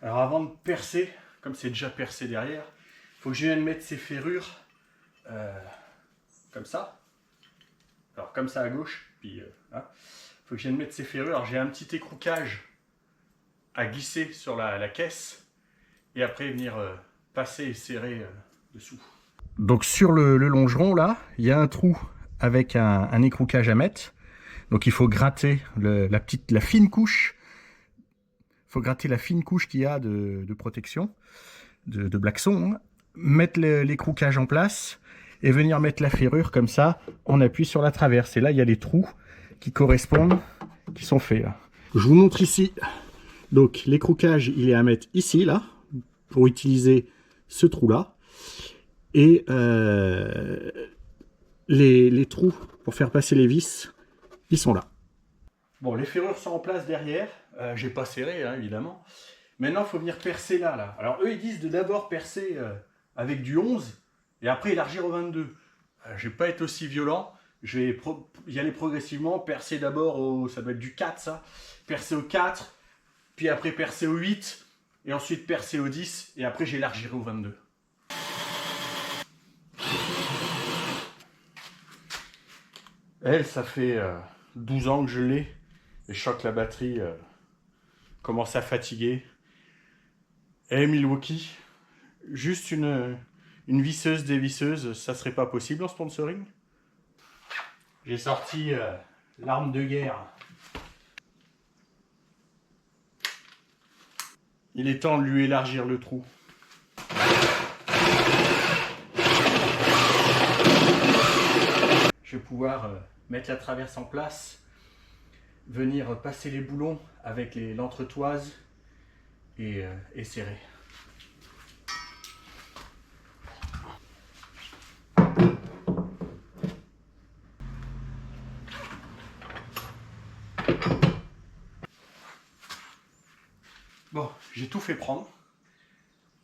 Alors avant de percer, comme c'est déjà percé derrière, il faut que je vienne mettre ces ferrures comme ça. Alors comme ça à gauche, puis là. Il faut que je vienne mettre ces ferrures. Alors j'ai un petit écroucage à glisser sur la caisse et après venir passer et serrer dessous. Donc sur le longeron là, il y a un trou avec un écroucage à mettre. Donc il faut gratter la fine couche. Il faut gratter la fine couche qu'il y a de protection, de blackson. Hein. Mettre l'écroucage en place et venir mettre la ferrure comme ça, on appuie sur la traverse. Et là, il y a les trous qui correspondent, qui sont faits là. Je vous montre ici. Donc l'écroucage, il est à mettre ici, là, pour utiliser ce trou-là. Et les trous pour faire passer les vis, ils sont là. Bon, les ferrures sont en place derrière. J'ai pas serré, hein, évidemment. Maintenant, il faut venir percer là. Alors eux, ils disent de d'abord percer avec du 11 et après élargir au 22. Je vais pas être aussi violent. Je vais y aller progressivement. Percer d'abord au... Ça doit être du 4, ça. Percer au 4. Puis après percer au 8. Et ensuite percer au 10. Et après, j'élargirai au 22. Elle, ça fait 12 ans que je l'ai. Et je sens que la batterie commence à fatiguer. Et Milwaukee, juste une visseuse dévisseuse, ça serait pas possible en sponsoring? J'ai sorti l'arme de guerre. Il est temps de lui élargir le trou. Je vais pouvoir mettre la traverse en place, venir passer les boulons avec l'entretoise et serrer. Bon, j'ai tout fait prendre.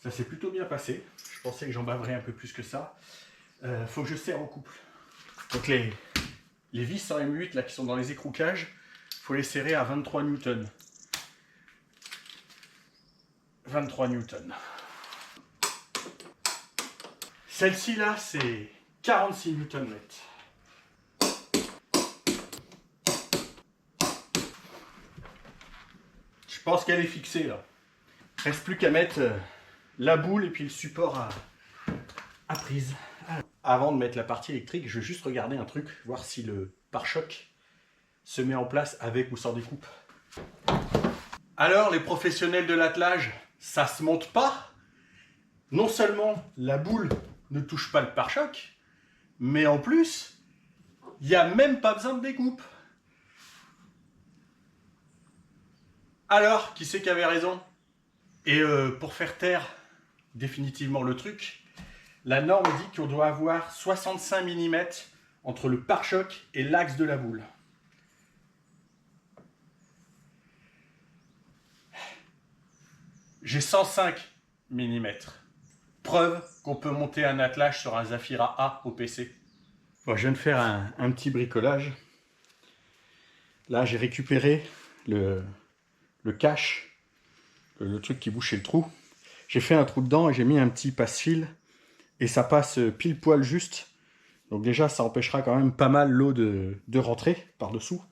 Ça s'est plutôt bien passé. Je pensais que j'en baverais un peu plus que ça. Faut que je serre en couple. Donc les vis en M8 là, qui sont dans les écroucages, il faut les serrer à 23 newtons. 23 newtons. Celle-ci là, c'est 46 newtons mètres. Je pense qu'elle est fixée là. Il ne reste plus qu'à mettre la boule et puis le support à prise. Avant de mettre la partie électrique, je vais juste regarder un truc, voir si le pare-choc se met en place avec ou sans découpe. Alors, les professionnels de l'attelage, ça se monte pas. Non seulement la boule ne touche pas le pare-choc, mais en plus, il n'y a même pas besoin de découpe. Alors, qui c'est qui avait raison? Et pour faire taire définitivement le truc, la norme dit qu'on doit avoir 65 mm entre le pare-choc et l'axe de la boule. J'ai 105 mm. Preuve qu'on peut monter un attelage sur un Zafira A au PC. Bon, je viens de faire un petit bricolage. Là, j'ai récupéré le cache, le truc qui bouchait le trou. J'ai fait un trou dedans et j'ai mis un petit passe-fil. Et ça passe pile poil juste. Donc déjà, ça empêchera quand même pas mal l'eau de rentrer par-dessous.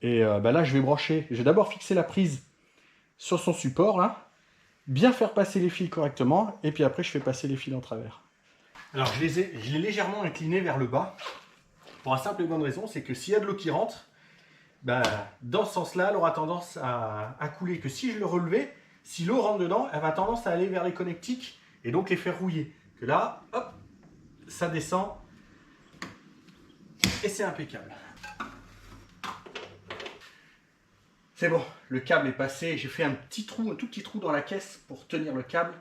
Et là, je vais brancher. J'ai d'abord fixé la prise sur son support, là. Bien faire passer les fils correctement. Et puis après, je fais passer les fils en travers. Alors, je l'ai légèrement incliné vers le bas. Pour la simple et bonne raison, c'est que s'il y a de l'eau qui rentre, dans ce sens-là, elle aura tendance à couler. Que si je le relevais, si l'eau rentre dedans, elle va tendance à aller vers les connectiques et donc les faire rouiller. Que là, hop, ça descend et c'est impeccable. C'est bon, le câble est passé. J'ai fait un tout petit trou dans la caisse pour tenir le câble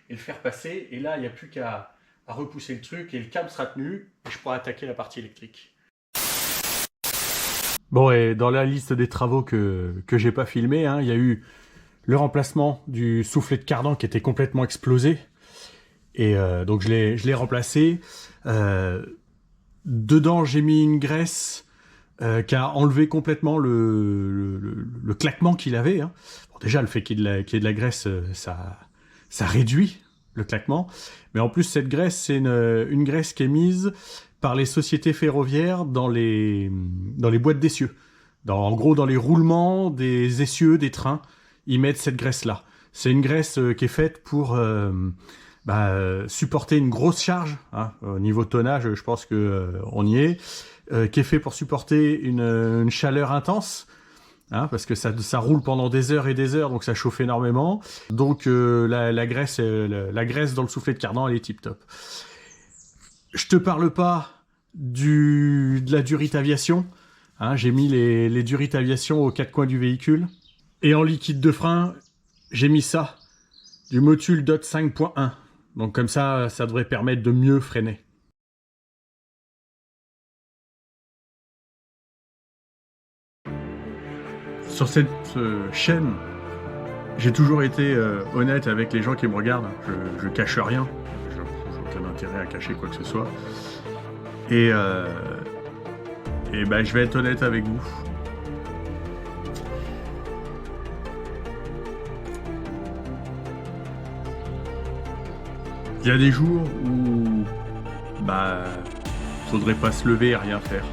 et le faire passer. Et là, il n'y a plus qu'à repousser le truc et le câble sera tenu et je pourrai attaquer la partie électrique. Bon, et dans la liste des travaux que j'ai pas filmé, il y a eu le remplacement du soufflet de cardan qui était complètement explosé. Et donc je l'ai remplacé. Dedans, j'ai mis une graisse qui a enlevé complètement le claquement qu'il avait. Bon, déjà, le fait qu'il y ait de la graisse, ça réduit le claquement. Mais en plus, cette graisse, c'est une graisse qui est mise par les sociétés ferroviaires dans les boîtes d'essieux. En gros, dans les roulements des essieux des trains, ils mettent cette graisse-là. C'est une graisse qui est faite pour supporter une grosse charge. Au niveau tonnage, je pense qu'on y est. Qui est fait pour supporter une chaleur intense. Parce que ça roule pendant des heures et des heures, donc ça chauffe énormément. Donc la graisse dans le soufflet de cardan, elle est tip top. Je te parle pas de la Durit Aviation. J'ai mis les Durit Aviation aux quatre coins du véhicule. Et en liquide de frein, j'ai mis ça, du Motul DOT 5.1. Donc comme ça devrait permettre de mieux freiner. Sur cette chaîne, j'ai toujours été honnête avec les gens qui me regardent. Je cache rien. J'ai aucun intérêt à cacher quoi que ce soit. Et je vais être honnête avec vous. Il y a des jours où faudrait pas se lever et rien faire.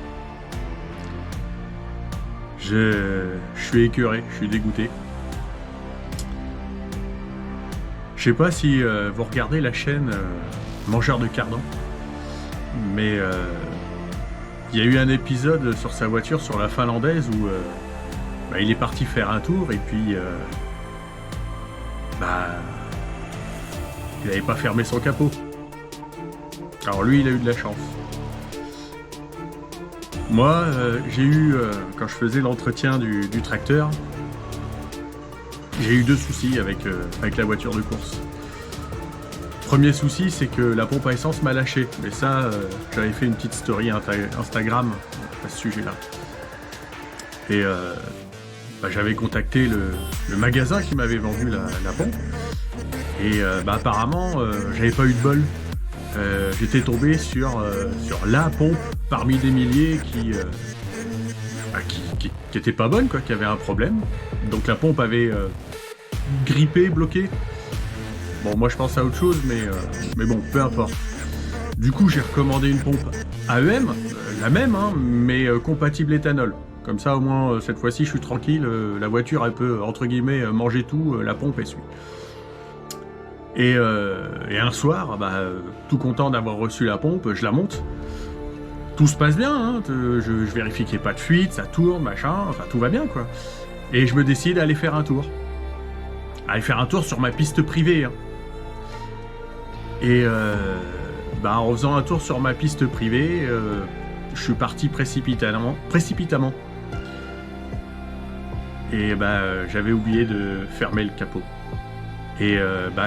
Je suis écœuré, je suis dégoûté. Je sais pas si vous regardez la chaîne Mangeur de Cardan, mais il y a eu un épisode sur sa voiture, sur la finlandaise, où il est parti faire un tour et puis il n'avait pas fermé son capot. Alors lui, il a eu de la chance. Moi, j'ai eu, quand je faisais l'entretien du tracteur, j'ai eu 2 soucis avec la voiture de course. Premier souci, c'est que la pompe à essence m'a lâché. Mais ça, j'avais fait une petite story Instagram à ce sujet-là. Et j'avais contacté le magasin qui m'avait vendu la pompe. Et apparemment, j'avais pas eu de bol. J'étais tombé sur la pompe parmi des milliers qui était pas bonne, qui avait un problème. Donc la pompe avait grippé, bloqué. Bon, moi je pense à autre chose, mais bon, peu importe. Du coup, j'ai recommandé une pompe AEM, la même, mais compatible éthanol. Comme ça, au moins, cette fois-ci, je suis tranquille. La voiture, elle peut, entre guillemets, manger tout. La pompe, elle suit. Et un soir, tout content d'avoir reçu la pompe, je la monte. Tout se passe bien, je vérifie qu'il n'y ait pas de fuite, ça tourne, machin, enfin tout va bien, quoi. Et je me décide à aller faire un tour. Aller faire un tour sur ma piste privée. Et en faisant un tour sur ma piste privée, je suis parti précipitamment. Et j'avais oublié de fermer le capot. Et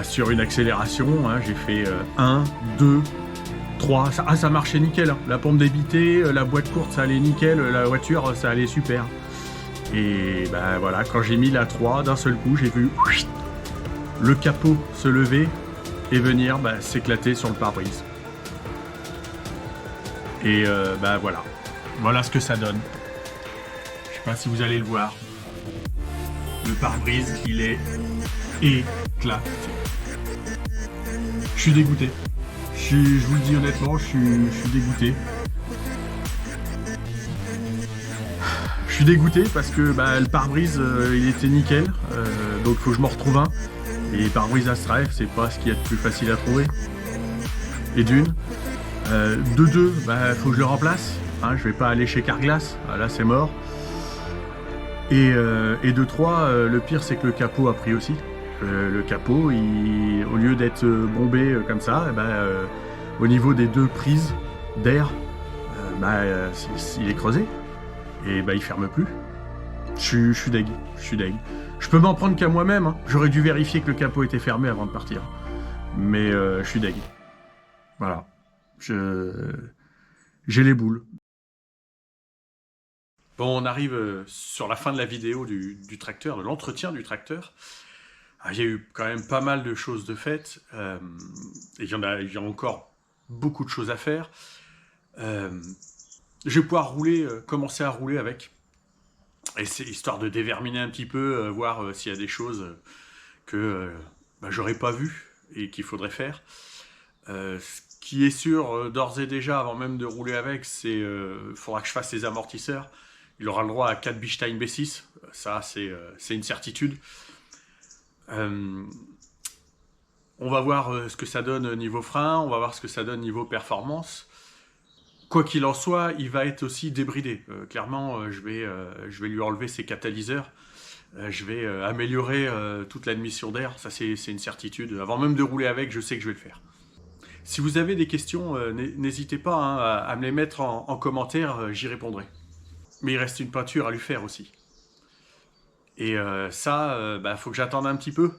sur une accélération, j'ai fait 1, 2, 3. Ça marchait nickel. La pompe débitée, la boîte courte, ça allait nickel. La voiture, ça allait super. Et voilà, quand j'ai mis la 3, d'un seul coup, j'ai vu le capot se lever et venir s'éclater sur le pare-brise. Et voilà. Voilà ce que ça donne. Je sais pas si vous allez le voir. Le pare-brise, il est éclaté. Je suis dégoûté. Je vous le dis honnêtement, je suis dégoûté. Je suis dégoûté parce que le pare-brise, il était nickel. Donc il faut que je m'en retrouve un. Et pare-brise Astraef, c'est pas ce qu'il y a de plus facile à trouver. Et d'une. De deux, faut que je le remplace. Hein, je vais pas aller chez Carglass. Là, c'est mort. Et de trois, le pire, c'est que le capot a pris aussi. Le capot, au lieu d'être bombé comme ça, au niveau des deux prises d'air, il est creusé. Et il ferme plus. Je suis deg. Je peux m'en prendre qu'à moi-même. Hein. J'aurais dû vérifier que le capot était fermé avant de partir. Mais je suis deg. Voilà. J'ai les boules. Bon, on arrive sur la fin de la vidéo du tracteur, de l'entretien du tracteur. Il y a eu quand même pas mal de choses de faites. Et il y a encore beaucoup de choses à faire. Je vais pouvoir commencer à rouler avec. Et c'est histoire de déverminer un petit peu, voir s'il y a des choses que j'aurais pas vues et qu'il faudrait faire. Ce qui est sûr, d'ores et déjà, avant même de rouler avec, c'est faudra que je fasse les amortisseurs. Il aura le droit à 4 Bichstein B6. Ça, c'est une certitude. On va voir ce que ça donne niveau frein, on va voir ce que ça donne niveau performance. Quoi qu'il en soit, il va être aussi débridé. Clairement, je vais lui enlever ses catalyseurs. Je vais améliorer toute l'admission d'air. Ça, c'est une certitude. Avant même de rouler avec, je sais que je vais le faire. Si vous avez des questions, n'hésitez pas à me les mettre en commentaire, j'y répondrai. Mais il reste une peinture à lui faire aussi. Et ça, faut que j'attende un petit peu.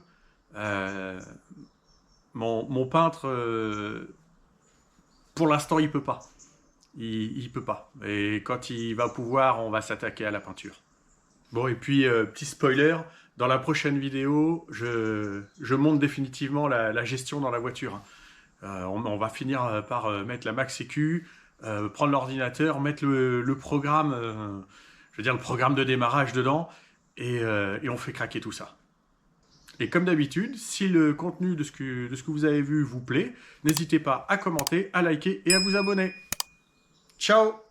Mon peintre, pour l'instant, il peut pas. Il peut pas. Et quand il va pouvoir, on va s'attaquer à la peinture. Bon, et puis, petit spoiler, dans la prochaine vidéo, je monte définitivement la gestion dans la voiture. On va finir par mettre la Max EQ, prendre l'ordinateur, mettre le programme, le programme de démarrage dedans, et on fait craquer tout ça. Et comme d'habitude, si le contenu de ce que vous avez vu vous plaît, n'hésitez pas à commenter, à liker et à vous abonner. Ciao!